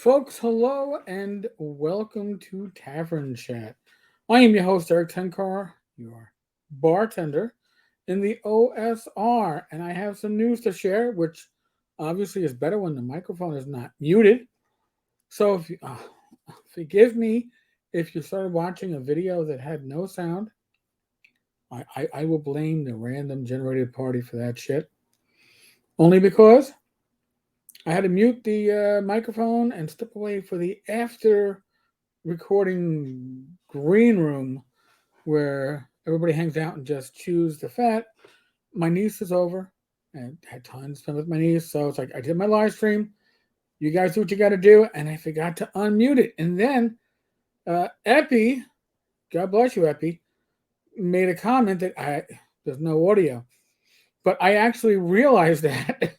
Folks, hello and welcome to Tavern Chat. I am your host, Eric Tenkar, your bartender in the OSR, and I have some news to share, which obviously is better when the microphone is not muted. So, if you, forgive me if you started watching a video that had no sound. I will blame the random generated party for that shit. Only because I had to mute the microphone and step away for the after recording green room where everybody hangs out and just chews the fat. My niece is over and had time to spend with my niece. So it's like I did my live stream. You guys do what you got to do. And I forgot to unmute it. And then Epi, God bless you, Epi, made a comment that there's no audio. But I actually realized that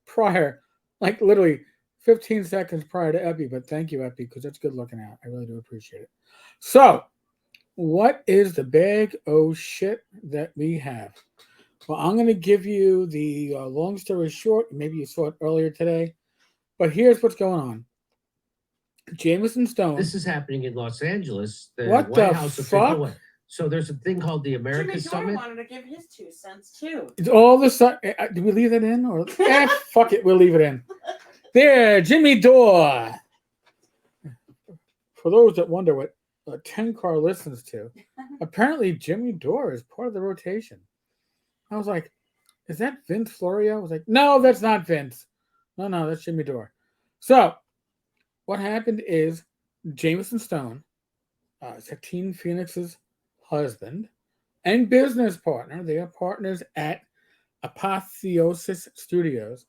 prior, like literally 15 seconds prior to Epi. But thank you, Epi, because that's good looking out. I really do appreciate it. So, what is the bag of shit that we have? Well, I'm going to give you the long story short. Maybe you saw it earlier today. But here's what's going on. Jamison Stone. This is happening in Los Angeles. The What White the House fuck? official. So there's a thing called the America Jimmy Summit. wanted to give his 2 cents too. It's all the sudden. Did we leave that in? Or fuck it, we'll leave it in. There, Jimmy Dore. For those that wonder what Tenkar listens to, apparently Jimmy Dore is part of the rotation. I was like, is that Vince Florio? I was like, no, that's not Vince. No, that's Jimmy Dore. So, what happened is Jamison Stone, Satine Phoenix's husband and business partner, they are partners at Apotheosis Studios.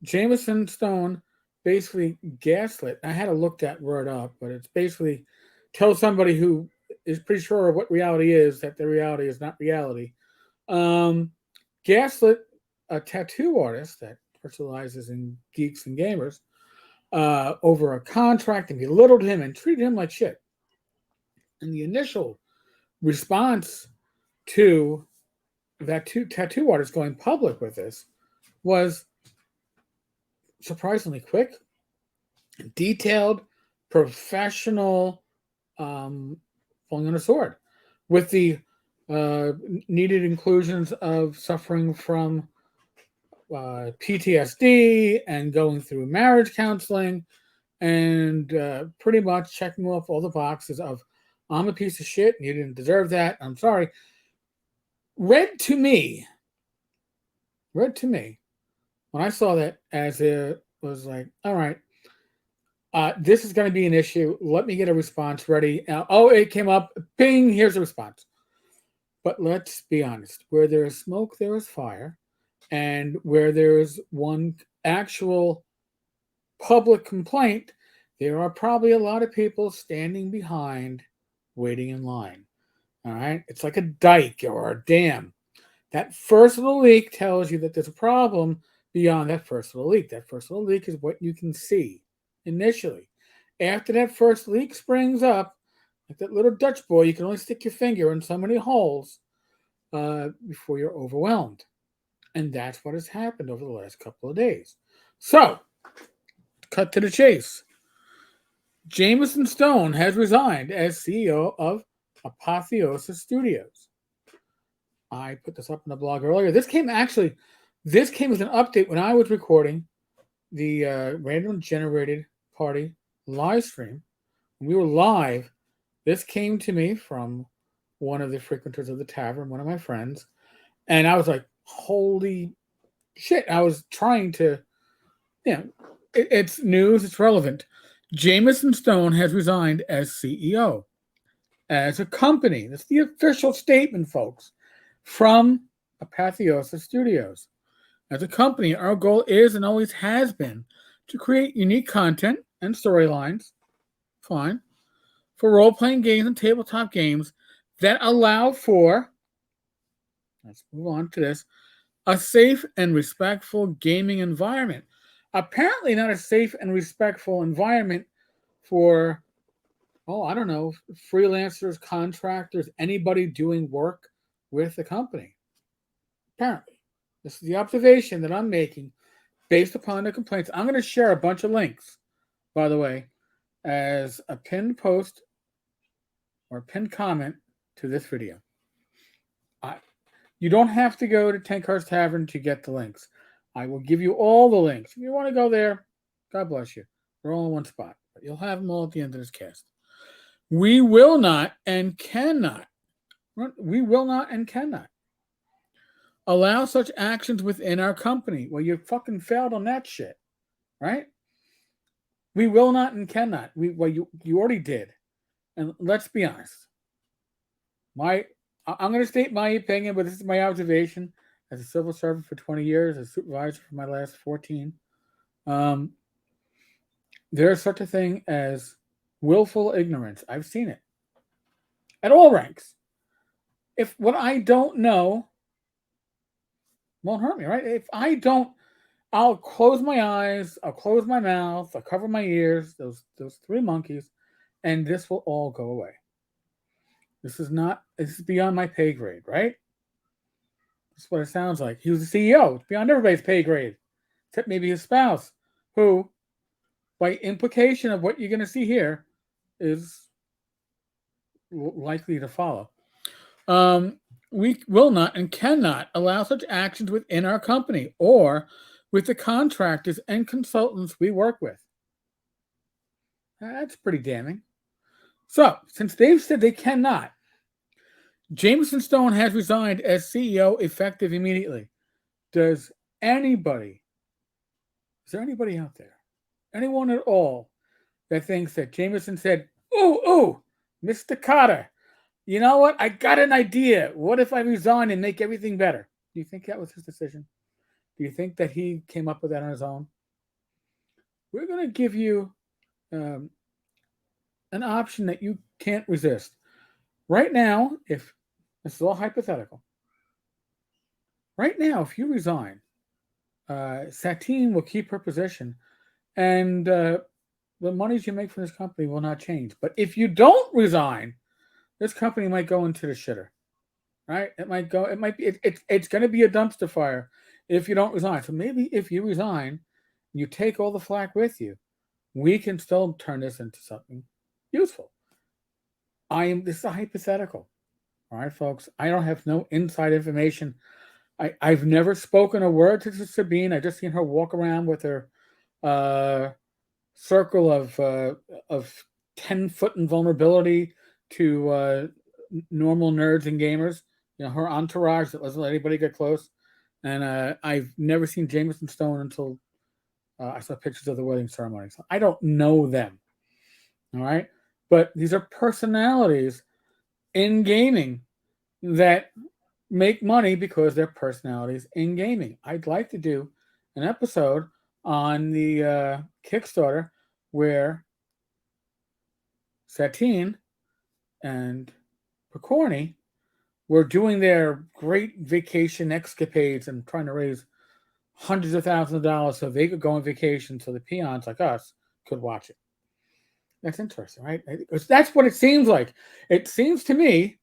Jamison Stone basically gaslit. I had to look that word up, but it's basically tell somebody who is pretty sure of what reality is that the reality is not reality. Gaslit a tattoo artist that specializes in geeks and gamers over a contract and belittled him and treated him like shit. And the initial response to that tattoo artist going public with this was surprisingly quick, detailed, professional, falling on a sword, with the needed inclusions of suffering from PTSD and going through marriage counseling and pretty much checking off all the boxes of I'm a piece of shit and you didn't deserve that. I'm sorry. Read to me, when I saw that as it was like, all right, this is going to be an issue. Let me get a response ready. It came up. Bing, here's a response. But let's be honest. Where there is smoke, there is fire. And where there is one actual public complaint, there are probably a lot of people standing behind, waiting in line. All right? It's like a dike or a dam. That first little leak tells you that there's a problem beyond that first little leak. That first little leak is what you can see initially. After that first leak springs up, like that little Dutch boy, you can only stick your finger in so many holes before you're overwhelmed. And that's what has happened over the last couple of days. So, cut to the chase. Jamison Stone has resigned as CEO of Apotheosis Studios. I put this up in the blog earlier. This came as an update when I was recording the random generated party live stream. When we were live, this came to me from one of the frequenters of the tavern, one of my friends, and I was like, holy shit. I was trying to, it's news, it's relevant. Jamison Stone has resigned as CEO. As a company, that's the official statement, folks, from Apotheosis Studios. As a company, our goal is and always has been to create unique content and storylines, fine, for role-playing games and tabletop games that allow for, let's move on to this, a safe and respectful gaming environment. Apparently not a safe and respectful environment for, freelancers, contractors, anybody doing work with the company. Apparently. This is the observation that I'm making based upon the complaints. I'm going to share a bunch of links, by the way, as a pinned post or pinned comment to this video. You don't have to go to Tenkar's Tavern to get the links. I will give you all the links. If you want to go there, God bless you. They're all in one spot. But you'll have them all at the end of this cast. We will not and cannot allow such actions within our company. Well, you fucking failed on that shit, right? We will not and cannot. You already did. And let's be honest. I'm going to state my opinion, but this is my observation as a civil servant for 20 years, as a supervisor for my last 14. There is such a thing as willful ignorance. I've seen it at all ranks. If what I don't know won't hurt me, right? If I don't, I'll close my eyes, I'll close my mouth, I'll cover my ears, those three monkeys, and this will all go away. This is beyond my pay grade, right? That's what it sounds like. He was the CEO. It's beyond everybody's pay grade, except maybe his spouse, who, by implication of what you're going to see here, is likely to follow. We will not and cannot allow such actions within our company or with the contractors and consultants we work with. That's pretty damning. So, since they've said they cannot, Jamison Stone has resigned as CEO effective immediately. Is there anybody out there, anyone at all, that thinks that Jamison said, ooh, Mr. Carter, you know what? I got an idea. What if I resign and make everything better? Do you think that was his decision? Do you think that he came up with that on his own? We're going to give you an option that you can't resist. Right now, if this is all hypothetical, right now, if you resign, Satine will keep her position, and the monies you make from this company will not change. But if you don't resign, this company might go into the shitter, right? It's going to be a dumpster fire if you don't resign. So maybe if you resign, you take all the flack with you, we can still turn this into something useful. This is a hypothetical. All right, folks. I don't have no inside information. I've never spoken a word to Sabine. I just seen her walk around with her circle of 10-foot invulnerability to normal nerds and gamers. You know, her entourage that doesn't let anybody get close. And I've never seen Jamison Stone until I saw pictures of the wedding ceremony. So I don't know them. All right. But these are personalities in gaming that make money because they're personalities in gaming. I'd like to do an episode on the Kickstarter where Satine and Picorni were doing their great vacation escapades and trying to raise hundreds of thousands of dollars so they could go on vacation so the peons like us could watch it. That's interesting, right? That's what it seems like. It seems to me,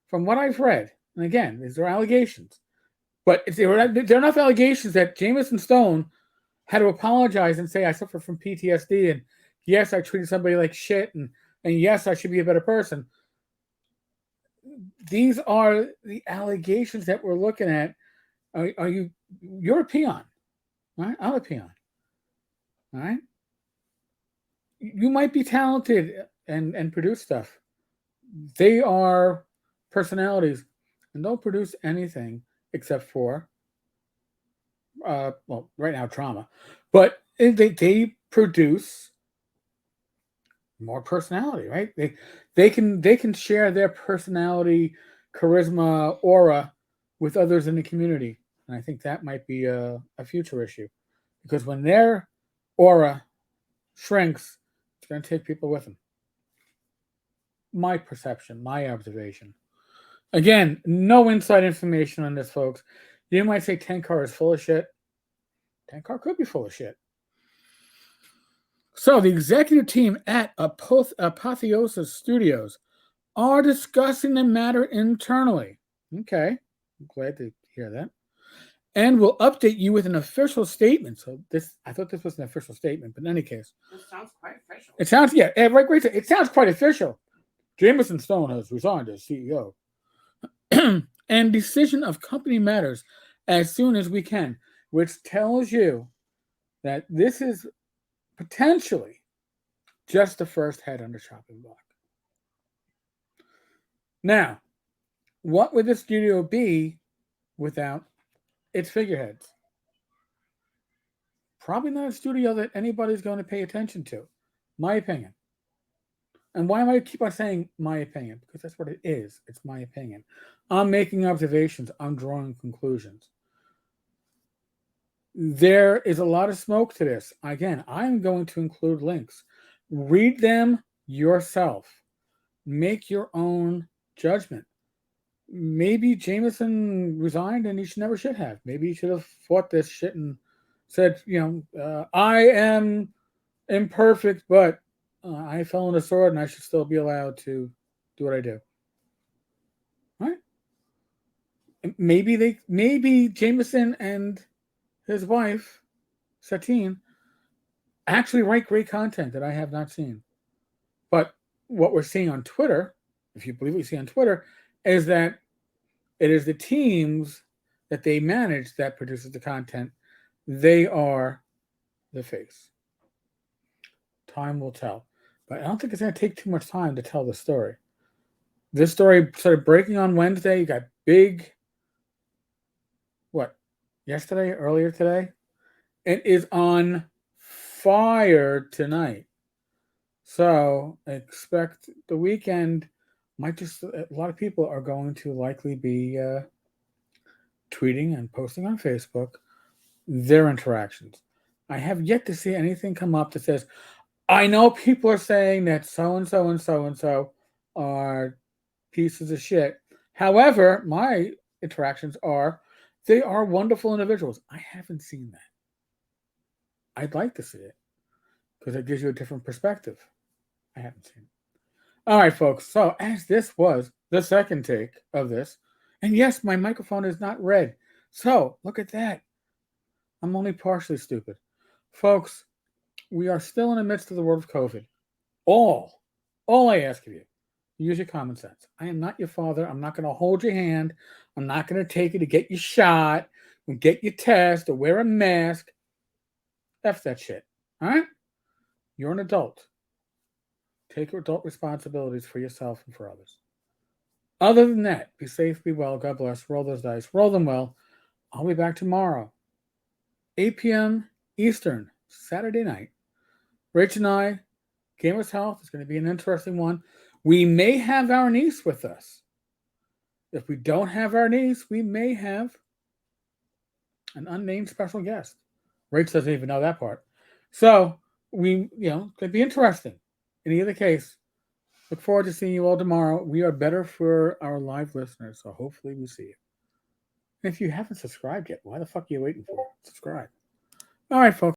from what I've read, and again, these are allegations, but there are enough allegations that Jamison Stone had to apologize and say, I suffer from PTSD, and yes, I treated somebody like shit, and yes, I should be a better person. These are the allegations that we're looking at. You're a peon, right? I'm a peon, all right? You might be talented and produce stuff. They are personalities and don't produce anything except for, right now, trauma. But they produce more personality, right? They can share their personality, charisma, aura with others in the community. And I think that might be a future issue. Because when their aura shrinks, it's going to take people with them. My perception, my observation. Again, no inside information on this, folks. You might say Tenkar is full of shit. Tenkar could be full of shit. So the executive team at Apotheosis Studios are discussing the matter internally. Okay, I'm glad to hear that. and we'll update you with an official statement. So I thought this was an official statement, but in any case, This sounds quite official. it sounds right. Great. It sounds quite official. Jamison Stone has resigned as CEO, and decision of company matters as soon as we can, which tells you that this is potentially just the first head on the chopping block. Now, what would the studio be without its figureheads? Probably not a studio that anybody's going to pay attention to. My opinion. And why am I keep on saying my opinion? Because that's what it is. It's my opinion. I'm making observations. I'm drawing conclusions. There is a lot of smoke to this. Again, I'm going to include links. Read them yourself. Make your own judgment. Maybe Jamison resigned and he never should have. Maybe he should have fought this shit and said, I am imperfect, but I fell on a sword and I should still be allowed to do what I do. Right? Maybe Jamison and his wife, Satine, actually write great content that I have not seen. But what we're seeing on Twitter, if you believe what you see on Twitter, is that it is the teams that they manage that produces the content. They are the face. Time will tell. But I don't think it's going to take too much time to tell the story. This story started breaking on Wednesday. You got big, earlier today? It is on fire tonight. So expect the weekend a lot of people are going to likely be tweeting and posting on Facebook their interactions. I have yet to see anything come up that says, I know people are saying that so-and-so and so-and-so are pieces of shit. However, my interactions are, they are wonderful individuals. I haven't seen that. I'd like to see it because it gives you a different perspective. I haven't seen it. All right, folks. So as this was the second take of this, and yes, my microphone is not red. So look at that. I'm only partially stupid. Folks, we are still in the midst of the world of COVID. All I ask of you, use your common sense. I am not your father. I'm not going to hold your hand. I'm not going to take you to get your shot, or get your test, or wear a mask. F that shit. All right? You're an adult. Take your adult responsibilities for yourself and for others. Other than that, be safe, be well, God bless, roll those dice, roll them well. I'll be back tomorrow, 8 p.m. Eastern, Saturday night. Rich and I, Gamers Health, is going to be an interesting one. We may have our niece with us. If we don't have our niece, we may have an unnamed special guest. Rach doesn't even know that part. So, could be interesting. In either case, look forward to seeing you all tomorrow. We are better for our live listeners, so hopefully we see you. And if you haven't subscribed yet, why the fuck are you waiting for? Subscribe. All right, folks.